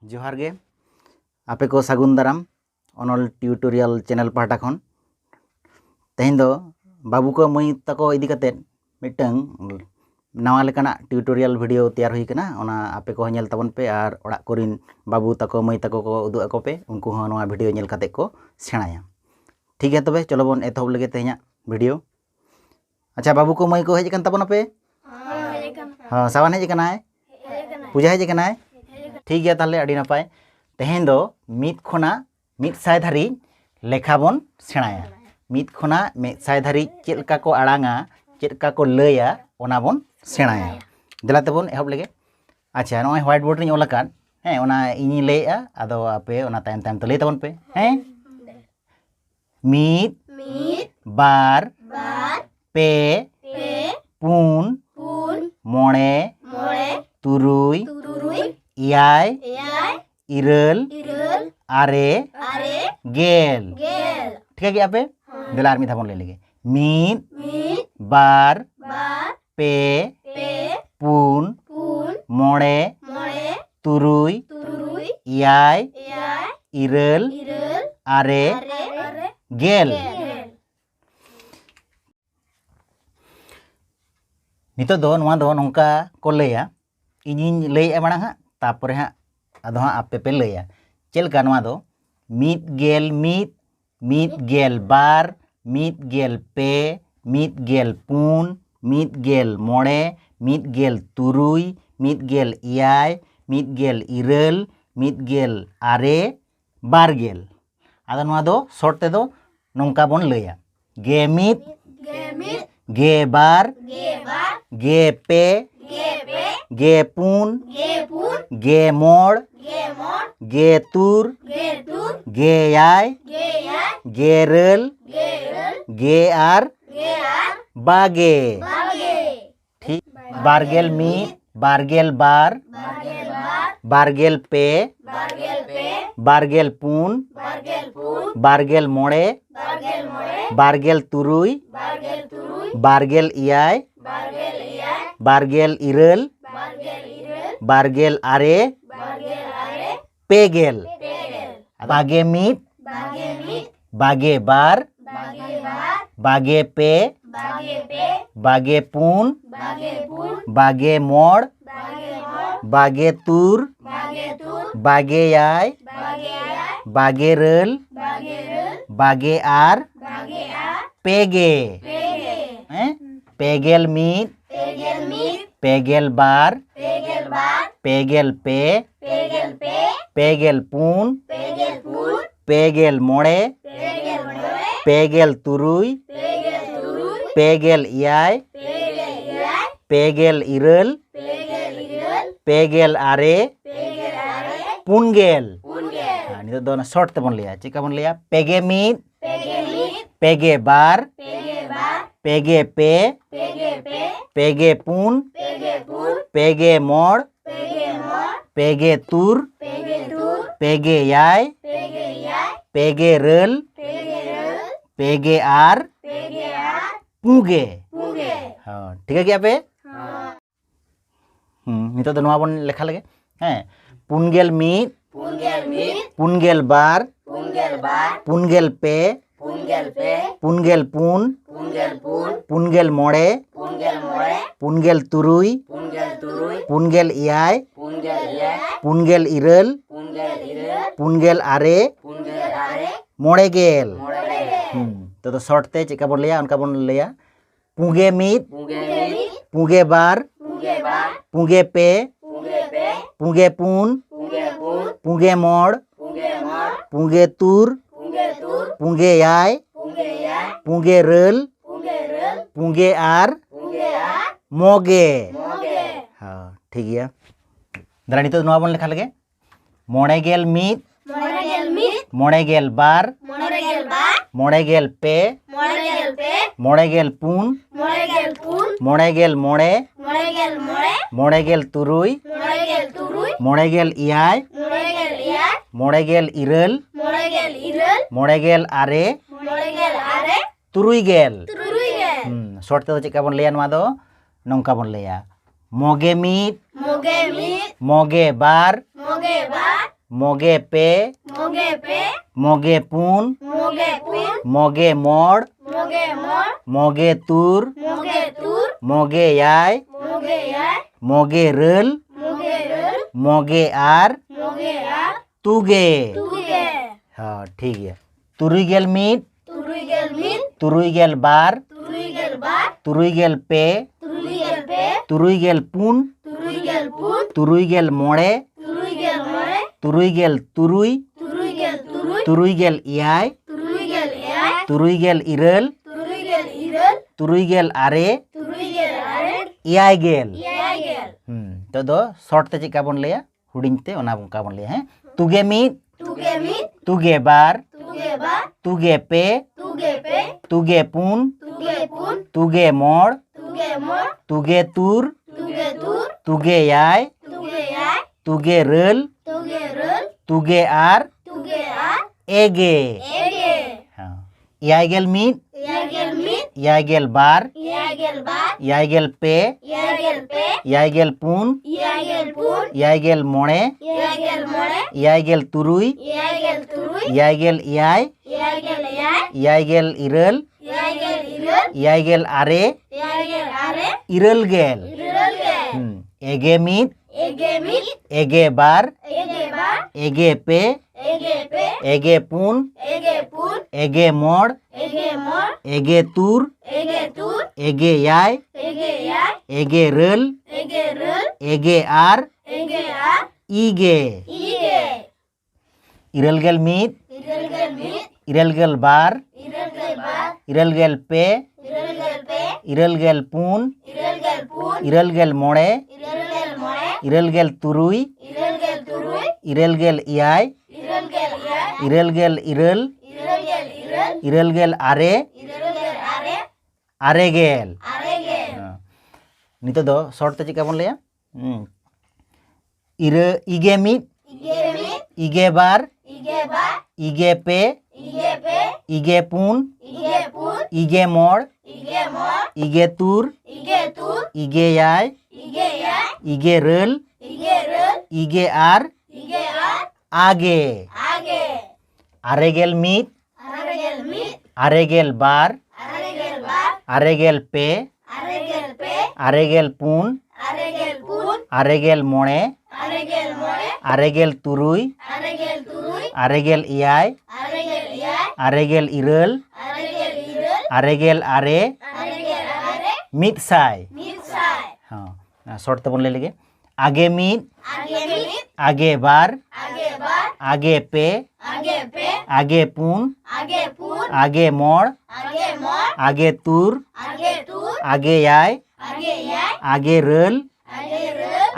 जोहार गे आपे को सागुन दाराम अनल ट्यूटोरियल चैनल पाहटा खन तेहें दो बाबू को मई तको इदी कते मिटंग नवा लेकाना ट्यूटोरियल वीडियो तैयार हुई कना ओना आपे को नेल ताबन पे और ओड़ा कोरिन बाबू तको मई तको को उदु अको पे उनको हो नवा वीडियो नेल काते को सेणाया। ठीक है तबे चलो बन एतहब लगे तेहें वीडियो। अच्छा बाबू को मई को हेज कन ताबन पे हां सावन हेज कना पूजा हेज कना ठीक है ताहले अडी नपाय तेहें दो मित खोना मित साय धारी लेखा बन सेणाया। मित खोना मित साय धारी चेलका को आड़ांगा चेलका को लया ओना बन सेणाया। देला तबन एहब लेगे। अच्छा नय व्हाइट बोर्ड रे ओला कान हैं ओना इनी लेया आदो आपे ओना तायम तायम तो ले तबन पे हैं मित बार पे पुन मोणे तुरुई इयाय इरल आरे गेल। ठीक है क्या पे दिला आर्मी था बोल ले लेगे मित बार पे पुन मोणे तुरुई इयाय इरल आरे गेल। नितो दो नवा दो नोंका को लया इनिन लय माड़ा हा तापरे हा अदो हा आपे पे लया चेलका नवा दो मित गेल मित गेल बार मित गेल पे मित गेल पुन मित गेल मोणे मित गेल तुरुई मित गेल इयाय मित गेल इरल मित गेल आरे बार गेल। आदो नवा दो शॉर्ट ते दो नोंका बन लया गे मित गे बार गे पे गे पुन गे मोड़ गे तुर गे याय गे रल गे आर बागे। ठीक बारगेल मित बारगेल बार बारगेल पे बारगेल पुन बारगेल मोड़े बारगेल तुरुई बारगेल इयाय बारगेल इरल बारगेल आरे पेगेल। बागे मित बागे बार बागे पे बागे पुन बागे मोड़ बागे तुर बागे याय बागे रल बागे आर पेगे। पेगेल मित पेगेल बार पेगेल पे पेगेल पुन पेगेल मोड़े पेगेल तुरुई पेगेल इयाय पेगेल इरल पेगेल आरे पुनगेल। नितो दो शॉर्ट ते बन लिया चिका बन लिया पेगे मित पेगे बार पेगे पे पेगे पुन पेगे मोड़ पेगे तुर पेगे याय पेगे रल पेगे आर पुगे। हाँ ठीक है क्या पे नितो दो नवा बन लेखा लगे हैं पुनगेल मित पुनगेल बार पुनगेल पे पुनगेल पुन पुनगेल मोड़े पुनगेल तुरुई पुनगेल इयाय पुनगेल इरल पुनगेल आरे मोड़े गेल। तो शॉर्ट ते चिका बन लिया उनका बन लिया पुगे मित पुगे बार पुगे पे पुगे पुन पुगे मोड़ पुगे तुर पुगे याय पुगे रल पुगे आर मोगे। हाँ ठीक है दरा नितो नवा बन लेखा लगे मोड़े गेल मित मोड़े गेल बार मोड़े गेल पे मोड़े गेल पुन मोड़े गेल मोड़े मोड़े गेल तुरुई मोड़े गेल इयाय मोड़े गेल इरल मोड़े गेल आरे तुरुई गेल। शॉर्ट ते चिका बन लिया नवा दो नौका बन लिया मोगे मित मोगे बार moge pe moge pun moge mod moge tur moge yai moge rel moge ar tuge हाँ ठीक है तुरुइगेल मीट तुरुइगेल बार तुरुइगेल पे तुरुइगेल पुन तुरुइगेल मोड़े तुरुइगेल तुरुई तुरुइगेल इयाय तुरुइगेल इरल तुरुइगेल आरे इयायगेल तो दो शॉर्ट ते चिका बोन लेया हुडिंग ते ओना का बोन लेया हैं तुगे मीट तुगे बार तुगे पे तुगे पुन तुगे मोड़ तुगे तुर तुगे याय तुगे रल तुगे आर एगे हाँ यायगेल मीट यायगेल बार यायगेल पे यायगेल पुन यायगेल मोड़े यायगेल तुरुई यायगेल इयाय यायगेल इरल यायगेल आरे इरल गेल एगे मीट एगे बार एगे पे एगे पुन एगे मोड़ एगे तुर एगे याय एगे रल एगे आर इगे इरलगेल मीट इरलगेल बार इरलगेल पे इरलगेल पुन इरलगेल मोड़े इरलगेल तुरुई इरलगेल इयाय इरलगेल इरल इरलगेल आरे आरेगेल नितो दो शॉर्ट ते चिका बोन लेया इगे मीट इगे बार इगे पे इगे पुन इगे मोड़ इगे तुर इगे याय इगे रल इगे आर आगे आरेगेल मीट आरेगेल बार आरेगेल पे आरेगेल पुन आरेगेल मोड़े आरेगेल तुरुई आरेगेल इयाय आरेगेल इरल आरेगेल आरे मित साय हाँ शॉर्ट ते बोन ले लेगे आगे मीट आगे बार आगे पे आगे पुन आगे मोड़ आगे तुर आगे याय आगे रल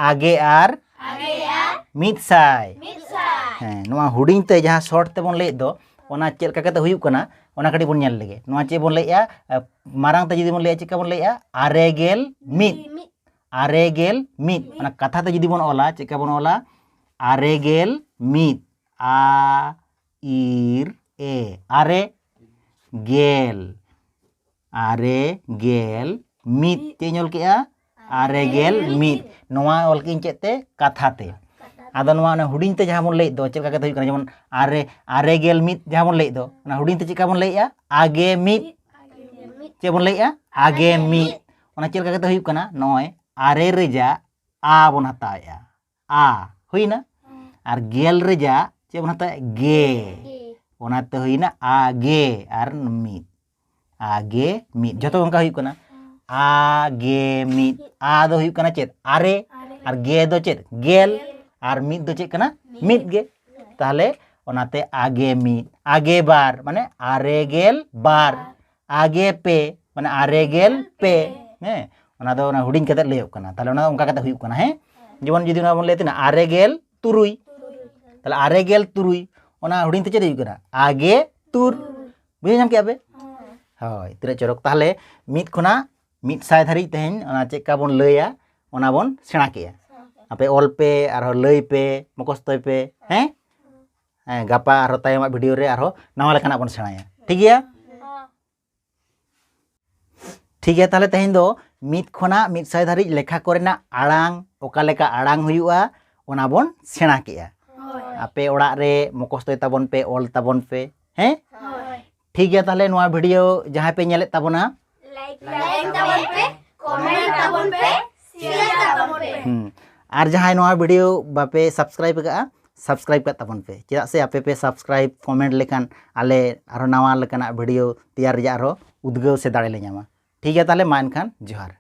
आगे आर मित साय हैं नोआ हुडिंग ते जहां शॉर्ट ते बोन ले दो ओना चेल का कते हुयुक कना ओना कटी बोन नेल लेगे नोआ चे बोन लेया मारांग ते जदी बोन लेया चिका बोन लेया आरेगेल मित ओना कथा ते जदी बोन ओला चिका बोन ओला आरेगेल मित आ इर ए आरे गेल मित चे ñol के आरेगेल मित नोआ ओल किन चेते कथा ते आदो नोआ ना हुडिंग ते जहां बोन ले दो चेल का कते हुयुक कना जेमन आरेगेल मित जहां बोन ले दो ना हुडिंग ते चिका बोन लेया आगे मित चे बोन लेया आगे मित ओना चेल का कते हुयुक कना नोय आरे रेजा आ बोन हताया आ हुइना आर गेल रेजा चे बोन हताया गे ओना ते हुइना आगे आर मित आगे मित जतो onka हुयुक कना आगे मित आ दो हुयुक कना चेत आरे आर गे दो चेत गेल आर मित दो चेत कना मित गे ताहले ओनाते आगे मित आगे बार माने आरेगेल बार आगे पे माने आरेगेल पे हैं ओना दो ओना हुडिंग कते लेयोक कना ताहले ओना onka कते हुयुक कना हैं जेमन जदि ओना बोन लेतेना आरेगेल तुरुई ताहले आरेगेल तुरुई ओना हुडिंग ते चेत हुयुक कना आगे तुर बुझे नाम के आबे हय तिरे चरक ताहले मित खना मित साय धारी तेहेन ओना चेका बोन लैया ओना बोन सेणा केया आपे ऑल पे आरो लई पे मकस्तय पे हैं गापा आरो तायमा वीडियो रे आरो नावा लेखाना बोन सेणाया ठीक गया ताहले तेहेन दो मित खना मित साय धारी लेखा करेना आड़ांग ओका लेका आड़ांग हुयुआ ओना बोन सेणा केया आपे ओड़ा रे मुखस्थय ताबन पे ऑल ताबन पे हैं ठीक है ताले नोआ वीडियो जहां पे नेले ताबना लाइक ताबन पे कमेंट ताबन पे शेयर ताबन पे और जहां नोआ वीडियो बापे सब्सक्राइब का सब्सक्राइब कर ताबन पे चेदा से आपे पे सब्सक्राइब कमेंट लेखान आले आरो नवा लेकाना वीडियो तैयार रिया आरो उद्गव से दाड़े ले ᱧᱟᱢᱟ ठीक है ताले मा एनखान जोहार।